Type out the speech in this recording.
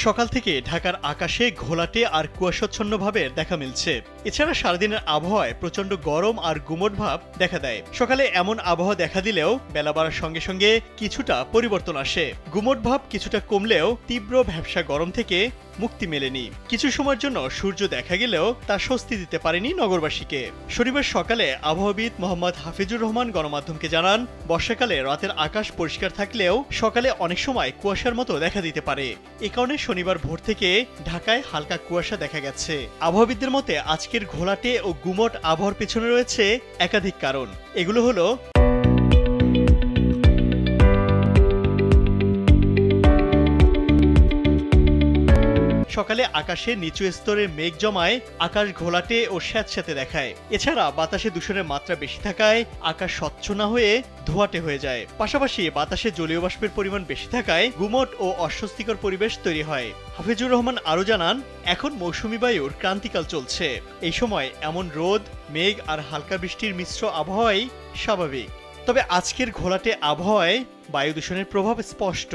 সকাল থেকে ঢাকার আকাশে ঘোলাটে আর কুয়াশাচ্ছন্ন ভাবের দেখা মিলছে। এছাড়া সারাদিনের আবহাওয়ায় প্রচন্ড গরম আর গুমোট ভাব দেখা দেয়। সকালে এমন আবহাওয়া দেখা দিলেও বেলা বাড়ার সঙ্গে সঙ্গে কিছুটা পরিবর্তন আসে। গুমোট ভাব কিছুটা কমলেও তীব্র ভ্যাপসা গরম থেকে মুক্তি মেলেনি। কিছু সময়ের জন্য সূর্য দেখা গেলেও তা স্বস্তি দিতে পারেনি নগরবাসীকে। শনিবার সকালে আবহাওয়াবিদ মোহাম্মদ হাফিজুর রহমান গণমাধ্যমকে জানান, বর্ষাকালে রাতের আকাশ পরিষ্কার থাকলেও সকালে অনেক সময় কুয়াশার মতো দেখা দিতে পারে। এ কারণে শনিবার ভোর থেকে ঢাকায় হালকা কুয়াশা দেখা গেছে। আবহাওয়াবিদদের মতে আজকের ঘোলাটে ও গুমোট আবহাওয়ার পেছনে রয়েছে একাধিক কারণ। এগুলো হলো: সকালে আকাশে নিচু স্তরের মেঘ জমায় আকাশ ঘোলাটে ও স্যাঁতস্যাঁতে দেখায়। এছাড়া বাতাসে দূষণের মাত্রা বেশি থাকায় আকাশ স্বচ্ছ না হয়ে ধোঁয়াটে হয়ে যায়। পাশাপাশি বাতাসে জলীয় বাষ্পের পরিমাণ বেশি থাকায় গুমোট ও অস্বস্তিকর পরিবেশ তৈরি হয়। হাফিজুর রহমান আরও জানান, এখন মৌসুমী বায়ুর ক্রান্তিকাল চলছে। এই সময় এমন রোদ, মেঘ আর হালকা বৃষ্টির মিশ্র আবহাওয়াই স্বাভাবিক। তবে আজকের ঘোলাটে আবহাওয়ায় বায়ু দূষণের প্রভাব স্পষ্ট।